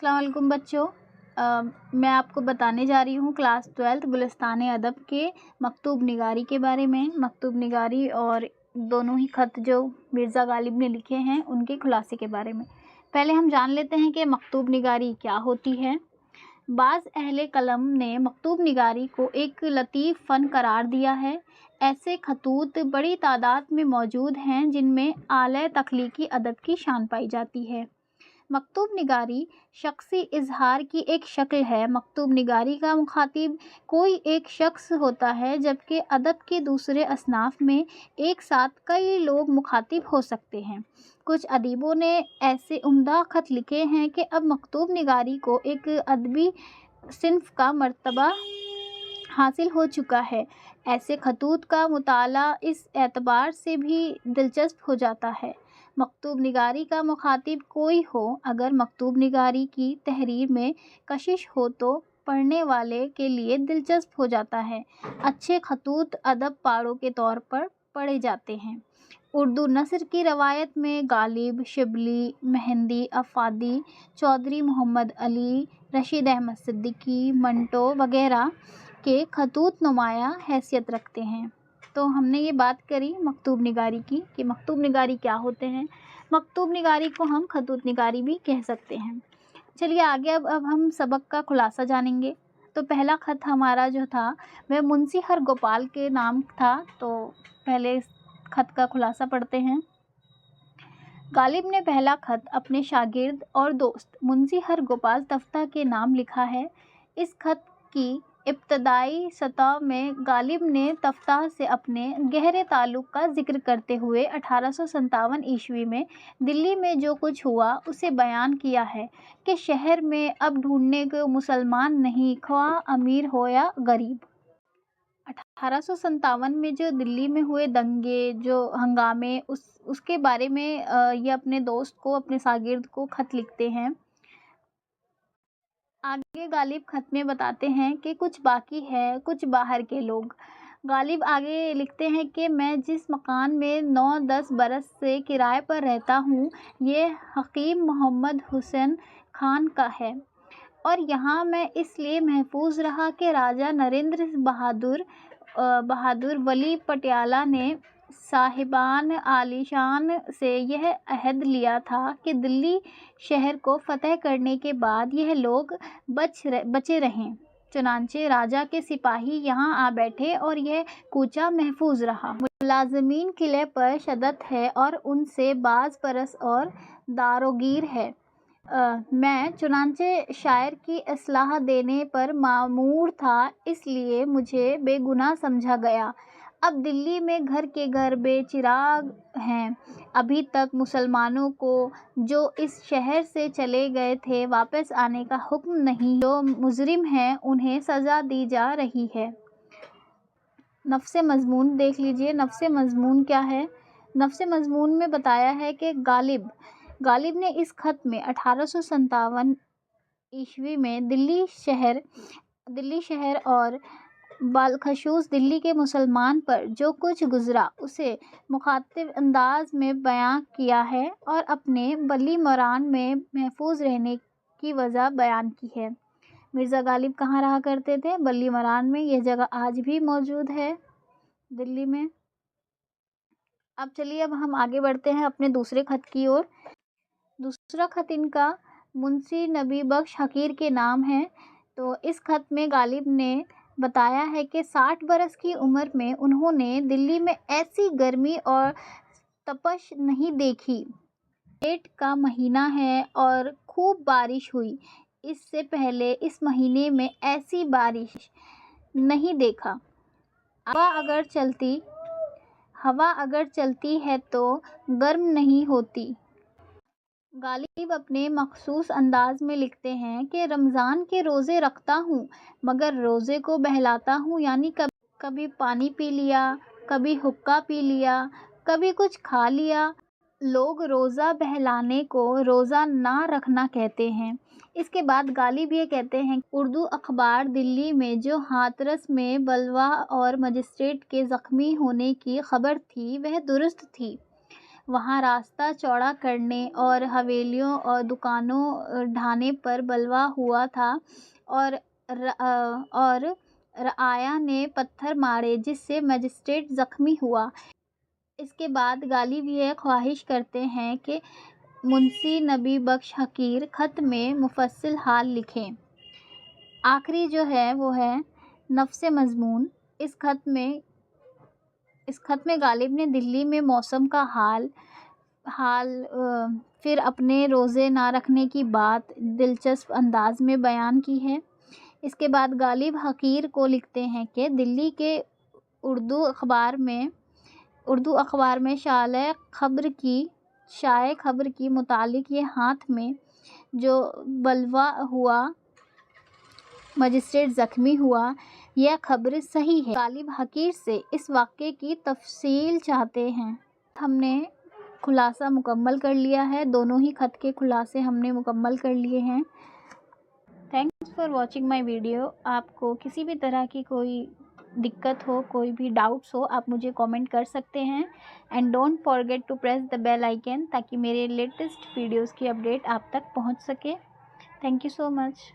अस्सलाम वालेकुम बच्चों। मैं आपको बताने जा रही हूँ क्लास 12 गुलिस्तान अदब के मकतूब निगारी के बारे में। मकतूब निगारी और दोनों ही ख़त जो मिर्ज़ा गालिब ने लिखे हैं उनके खुलासे के बारे में। पहले हम जान लेते हैं कि मकतूब निगारी क्या होती है। बाज़ अहले कलम ने मकतूब निगारी को एक लतीफ़ फ़न करार दिया है। ऐसे खतूत बड़ी तादाद में मौजूद हैं जिनमें आला तख्लीकी अदब की शान पाई जाती है। मकतूब निगारी शख्सी इजहार की एक शक्ल है। मकतूब निगारी का मुखातिब कोई एक शख्स होता है, जबकि अदब के दूसरे असनाफ में एक साथ कई लोग मुखातिब हो सकते हैं। कुछ अदीबों ने ऐसे उम्दा ख़त लिखे हैं कि अब मकतूब निगारी को एक अदबी सिन्फ़ का मर्तबा हासिल हो चुका है। ऐसे खतूत का मुताला इस एतबार से भी दिलचस्प हो जाता है मकतूब निगारी का मुखातिब कोई हो। अगर मकतूब निगारी की तहरीर में कशिश हो तो पढ़ने वाले के लिए दिलचस्प हो जाता है। अच्छे खतूत अदब पाड़ों के तौर पर पढ़े जाते हैं। उर्दू नस्र की रवायत में गालिब, शिबली, मेहंदी अफ़ादी, चौधरी मोहम्मद अली, रशीद अहमद सिद्दीकी, मंटो वगैरह के खतूत नुमाया हैसियत रखते हैं। तो हमने ये बात करी मकतूब निगारी की कि मकतूब निगारी क्या होते हैं। मकतूब निगारी को हम खतूत निगारी भी कह सकते हैं। चलिए आगे अब हम सबक का खुलासा जानेंगे। तो पहला ख़त हमारा जो था वह मुंशी हरगोपाल के नाम था। तो पहले इस ख़त का खुलासा पढ़ते हैं। गालिब ने पहला ख़त अपने शागिर्द और दोस्त मुंशी हरगोपाल तफ्ता के नाम लिखा है। इस ख़त की इब्तदाई सतह में गालिब ने तफ्ता से अपने गहरे ताल्लुक़ का ज़िक्र करते हुए 1857 ईस्वी में दिल्ली में जो कुछ हुआ उसे बयान किया है कि शहर में अब ढूंढने को मुसलमान नहीं, ख्वाह अमीर हो या गरीब। 1857 में जो दिल्ली में हुए दंगे, जो हंगामे, उसके बारे में ये अपने दोस्त को, अपने शागिर्द को ख़त लिखते हैं। आगे गालिब ख़त में बताते हैं कि कुछ बाकी है, कुछ बाहर के लोग। गालिब आगे लिखते हैं कि मैं जिस मकान में 9-10 बरस से किराए पर रहता हूँ ये हकीम मोहम्मद हुसैन खान का है, और यहाँ मैं इसलिए महफूज रहा कि राजा नरेंद्र बहादुर वली पटियाला ने साहिबान आलीशान से यह अहद लिया था कि दिल्ली शहर को फतह करने के बाद यह लोग बचे रहें। चुनांचे राजा के सिपाही यहाँ आ बैठे और यह कूचा महफूज रहा। मुलाज़मीन किले पर शदत है और उनसे बाज परस और दारोगीर है। मैं चुनांचे शायर की इस्लाह देने पर मामूर था, इसलिए मुझे बेगुनाह समझा गया। अब दिल्ली में घर के घर बेचिराग हैं। अभी तक मुसलमानों को जो इस शहर से चले गए थे वापस आने का हुक्म नहीं, जो मुजरिम हैं उन्हें सज़ा दी जा रही है। नफ्से मज़मून देख लीजिए। नफ्से मज़मून क्या है? नफ्से मज़मून में बताया है कि गालिब ने इस ख़त में 1857 ईस्वी में दिल्ली शहर और बालखसूस दिल्ली के मुसलमान पर जो कुछ गुज़रा उसे मुखातिब अंदाज में बयां किया है और अपने बली मरान में महफूज रहने की वजह बयान की है। मिर्ज़ा गालिब कहाँ रहा करते थे? बली मरान में। यह जगह आज भी मौजूद है दिल्ली में। अब चलिए अब हम आगे बढ़ते हैं अपने दूसरे ख़त की ओर। दूसरा ख़त इनका मुंशी नबी बख्श हकीर के नाम है। तो इस ख़त में गालिब ने बताया है कि 60 बरस की उम्र में उन्होंने दिल्ली में ऐसी गर्मी और तपश नहीं देखी। जेठ का महीना है और खूब बारिश हुई। इससे पहले इस महीने में ऐसी बारिश नहीं देखा। हवा अगर चलती है तो गर्म नहीं होती। गालिब अपने मखसूस अंदाज में लिखते हैं कि रमज़ान के रोज़े रखता हूँ, मगर रोज़े को बहलाता हूँ, यानी कभी पानी पी लिया, कभी हुक्का पी लिया, कभी कुछ खा लिया। लोग रोज़ा बहलाने को रोज़ा ना रखना कहते हैं। इसके बाद गालिब ये कहते हैं उर्दू अखबार दिल्ली में जो हाथरस में बलवा और मजिस्ट्रेट के ज़ख्मी होने की खबर थी वह दुरुस्त थी। वहाँ रास्ता चौड़ा करने और हवेलियों और दुकानों ढाने पर बलवा हुआ था और रआया ने पत्थर मारे जिससे मजिस्ट्रेट जख्मी हुआ। इसके बाद गालिब ये ख्वाहिश करते हैं कि मुंशी नबी बख्श हकीर खत में मुफस्सिल हाल लिखें। आखिरी जो है वो है नफ्स मज़मून। इस खत में गालिब ने दिल्ली में मौसम का हाल फिर अपने रोज़े ना रखने की बात दिलचस्प अंदाज में बयान की है। इसके बाद गालिब हकीर को लिखते हैं कि दिल्ली के उर्दू अखबार में शाये खबर की मुतालिक ये हाथ में जो बलवा हुआ मजिस्ट्रेट ज़ख्मी हुआ, यह खबर सही है। गालिब हकीर से इस वाक़े की तफसील चाहते हैं। हमने खुलासा मुकम्मल कर लिया है, दोनों ही खत के खुलासे हमने मुकम्मल कर लिए हैं। Thanks for watching my video. आपको किसी भी तरह की कोई दिक्कत हो, कोई भी डाउट्स हो, आप मुझे कमेंट कर सकते हैं। And don't forget to press the bell icon ताकि मेरे लेटेस्ट वीडियोस की अपडेट आप तक पहुंच सके। Thank you so much.